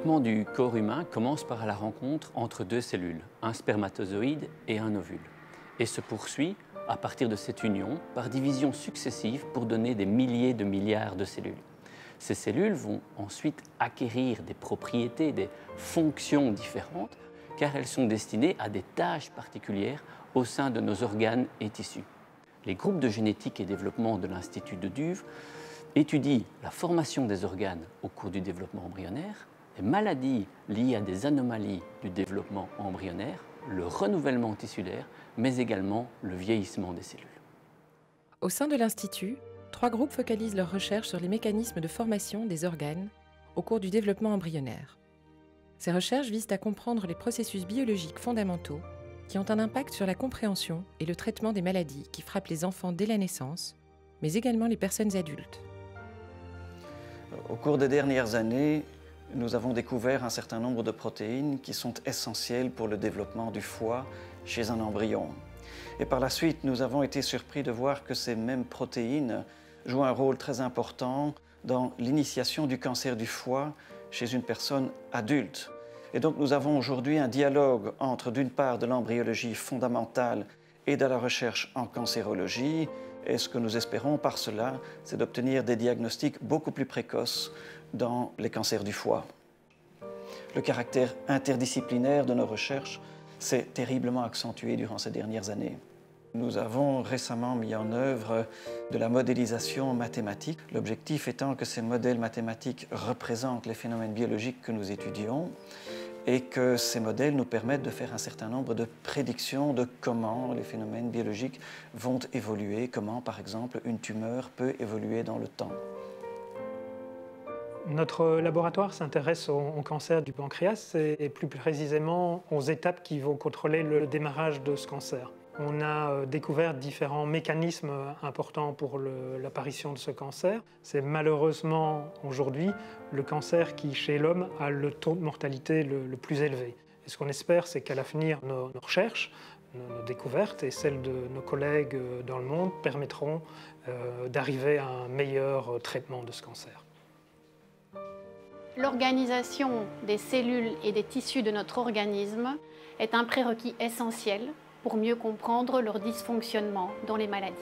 développement du corps humain commence par la rencontre entre deux cellules, un spermatozoïde et un ovule, et se poursuit à partir de cette union par division successive pour donner des milliers de milliards de cellules. Ces cellules vont ensuite acquérir des propriétés, des fonctions différentes, car elles sont destinées à des tâches particulières au sein de nos organes et tissus. Les groupes de génétique et développement de l'Institut de Duve étudient la formation des organes au cours du développement embryonnaire, les maladies liées à des anomalies du développement embryonnaire, le renouvellement tissulaire, mais également le vieillissement des cellules. Au sein de l'Institut, 3 groupes focalisent leurs recherches sur les mécanismes de formation des organes au cours du développement embryonnaire. Ces recherches visent à comprendre les processus biologiques fondamentaux qui ont un impact sur la compréhension et le traitement des maladies qui frappent les enfants dès la naissance, mais également les personnes adultes. Au cours des dernières années, nous avons découvert un certain nombre de protéines qui sont essentielles pour le développement du foie chez un embryon. Et par la suite, nous avons été surpris de voir que ces mêmes protéines jouent un rôle très important dans l'initiation du cancer du foie chez une personne adulte. Et donc nous avons aujourd'hui un dialogue entre, d'une part, de l'embryologie fondamentale et de la recherche en cancérologie. Et ce que nous espérons par cela, c'est d'obtenir des diagnostics beaucoup plus précoces dans les cancers du foie. Le caractère interdisciplinaire de nos recherches s'est terriblement accentué durant ces dernières années. Nous avons récemment mis en œuvre de la modélisation mathématique, l'objectif étant que ces modèles mathématiques représentent les phénomènes biologiques que nous étudions et que ces modèles nous permettent de faire un certain nombre de prédictions de comment les phénomènes biologiques vont évoluer, comment par exemple une tumeur peut évoluer dans le temps. Notre laboratoire s'intéresse au cancer du pancréas et plus précisément aux étapes qui vont contrôler le démarrage de ce cancer. On a découvert différents mécanismes importants pour l'apparition de ce cancer. C'est malheureusement aujourd'hui le cancer qui, chez l'homme, a le taux de mortalité le plus élevé. Et ce qu'on espère, c'est qu'à l'avenir, nos recherches, nos découvertes et celles de nos collègues dans le monde permettront d'arriver à un meilleur traitement de ce cancer. L'organisation des cellules et des tissus de notre organisme est un prérequis essentiel pour mieux comprendre leur dysfonctionnement dans les maladies.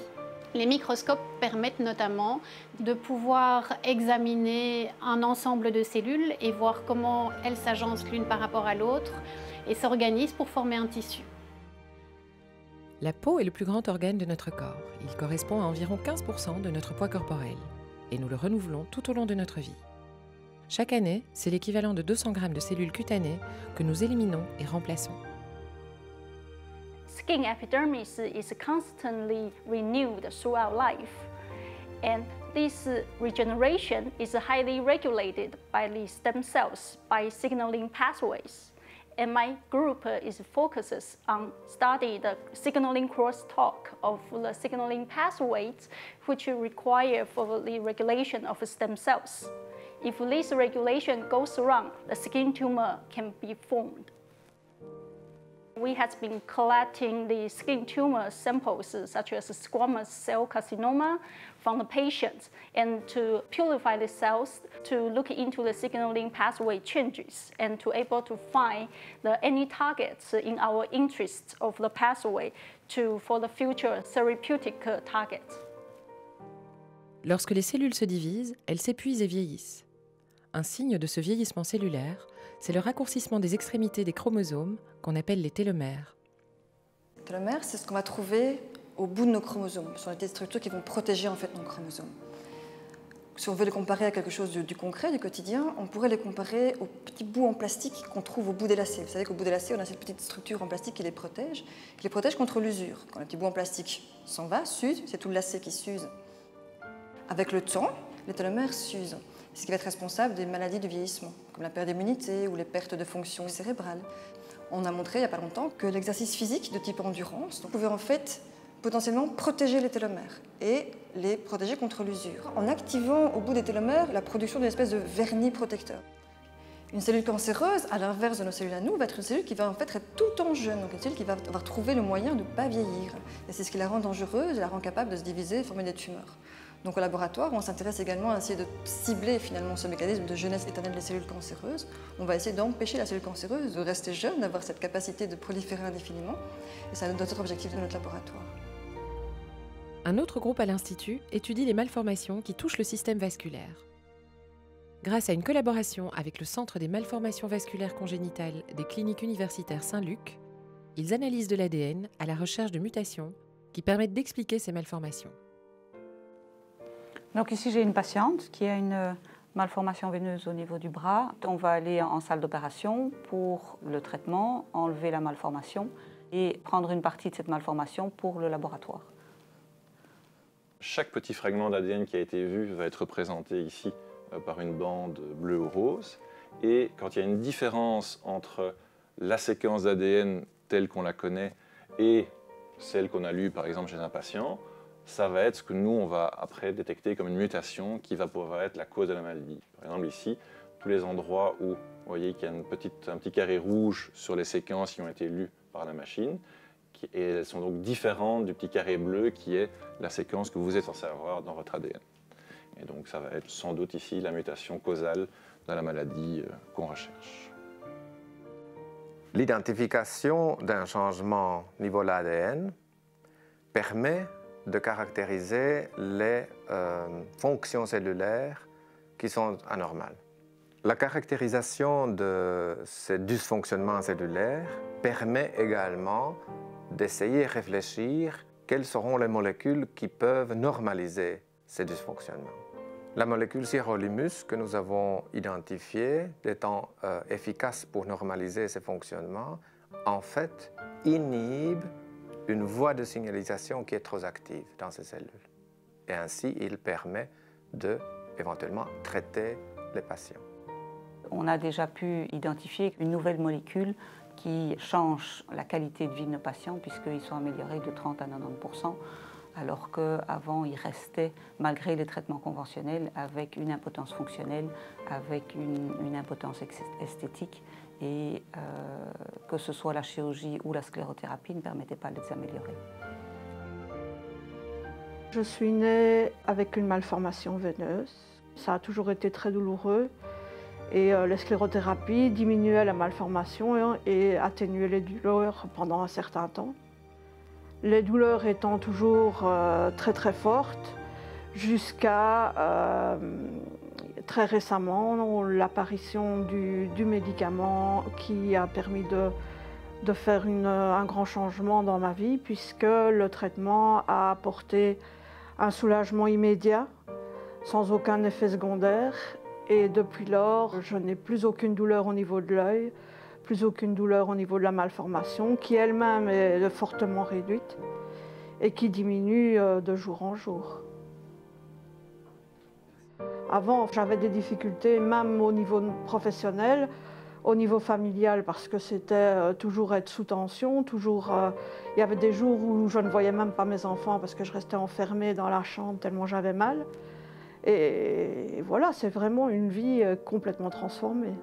Les microscopes permettent notamment de pouvoir examiner un ensemble de cellules et voir comment elles s'agencent l'une par rapport à l'autre et s'organisent pour former un tissu. La peau est le plus grand organe de notre corps. Il correspond à environ 15% de notre poids corporel et nous le renouvelons tout au long de notre vie. Chaque année, c'est l'équivalent de 200 grammes de cellules cutanées que nous éliminons et remplaçons. Skin epidermis is constantly renewed throughout life, and this regeneration is highly regulated by the stem cells by signaling pathways. And my group focuses on studying the signaling crosstalk of the signaling pathways which require for the regulation of stem cells. If this regulation goes wrong, the skin tumor can be formed. We have been collecting the skin tumor samples such as squamous cell carcinoma from the patients and to purify the cells to look into the signaling pathway changes and to able to find any targets in our interest of the pathway for the future therapeutic targets. Lorsque les cellules se divisent, elles s'épuisent et vieillissent. Un signe de ce vieillissement cellulaire, c'est le raccourcissement des extrémités des chromosomes qu'on appelle les télomères. Les télomères, c'est ce qu'on va trouver au bout de nos chromosomes. Ce sont des structures qui vont protéger en fait nos chromosomes. Si on veut les comparer à quelque chose du concret, du quotidien, on pourrait les comparer aux petits bouts en plastique qu'on trouve au bout des lacets. Vous savez qu'au bout des lacets, on a cette petite structure en plastique qui les protège contre l'usure. Quand le petit bout en plastique s'en va, s'use, c'est tout le lacet qui s'use. Avec le temps, les télomères s'usent. Ce qui va être responsable des maladies du vieillissement, comme la perte d'immunité ou les pertes de fonction cérébrale. On a montré il n'y a pas longtemps que l'exercice physique de type endurance pouvait en fait potentiellement protéger les télomères et les protéger contre l'usure, en activant au bout des télomères la production d'une espèce de vernis protecteur. Une cellule cancéreuse, à l'inverse de nos cellules à nous, va être une cellule qui va en fait être tout le temps jeune, donc une cellule qui va trouver le moyen de ne pas vieillir. Et c'est ce qui la rend dangereuse et la rend capable de se diviser et former des tumeurs. Donc au laboratoire, on s'intéresse également à essayer de cibler finalement ce mécanisme de jeunesse éternelle des cellules cancéreuses. On va essayer d'empêcher la cellule cancéreuse de rester jeune, d'avoir cette capacité de proliférer indéfiniment. Et c'est notre objectif de notre laboratoire. Un autre groupe à l'Institut étudie les malformations qui touchent le système vasculaire. Grâce à une collaboration avec le Centre des malformations vasculaires congénitales des cliniques universitaires Saint-Luc, ils analysent de l'ADN à la recherche de mutations qui permettent d'expliquer ces malformations. Donc ici, j'ai une patiente qui a une malformation veineuse au niveau du bras. On va aller en salle d'opération pour le traitement, enlever la malformation et prendre une partie de cette malformation pour le laboratoire. Chaque petit fragment d'ADN qui a été vu va être représenté ici par une bande bleue ou rose. Et quand il y a une différence entre la séquence d'ADN telle qu'on la connaît et celle qu'on a lue par exemple chez un patient, ça va être ce que nous, on va après détecter comme une mutation qui va pouvoir être la cause de la maladie. Par exemple ici, tous les endroits où vous voyez qu'il y a un petit carré rouge sur les séquences qui ont été lues par la machine, et elles sont donc différentes du petit carré bleu qui est la séquence que vous êtes censé avoir dans votre ADN. Et donc ça va être sans doute ici la mutation causale de la maladie qu'on recherche. L'identification d'un changement niveau de l'ADN permet de caractériser les fonctions cellulaires qui sont anormales. La caractérisation de ces dysfonctionnements cellulaires permet également d'essayer de réfléchir quelles seront les molécules qui peuvent normaliser ces dysfonctionnements. La molécule sirolimus que nous avons identifiée étant efficace pour normaliser ces fonctionnements, en fait, inhibe une voie de signalisation qui est trop active dans ces cellules. Et ainsi, il permet de, éventuellement, traiter les patients. On a déjà pu identifier une nouvelle molécule qui change la qualité de vie de nos patients puisqu'ils sont améliorés de 30 à 90%, alors qu'avant, ils restaient, malgré les traitements conventionnels, avec une impotence fonctionnelle, avec une impotence esthétique, et que ce soit la chirurgie ou la sclérothérapie ne permettaient pas de les améliorer. Je suis née avec une malformation veineuse. Ça a toujours été très douloureux. Et la sclérothérapie diminuait la malformation et atténuait les douleurs pendant un certain temps. Les douleurs étant toujours très fortes, jusqu'à très récemment l'apparition du médicament qui a permis de faire un grand changement dans ma vie, puisque le traitement a apporté un soulagement immédiat, sans aucun effet secondaire. Et depuis lors, je n'ai plus aucune douleur au niveau de l'œil, plus aucune douleur au niveau de la malformation, qui elle-même est fortement réduite et qui diminue de jour en jour. Avant, j'avais des difficultés, même au niveau professionnel, au niveau familial, parce que c'était toujours être sous tension, il y avait des jours où je ne voyais même pas mes enfants parce que je restais enfermée dans la chambre tellement j'avais mal. Et voilà, c'est vraiment une vie complètement transformée.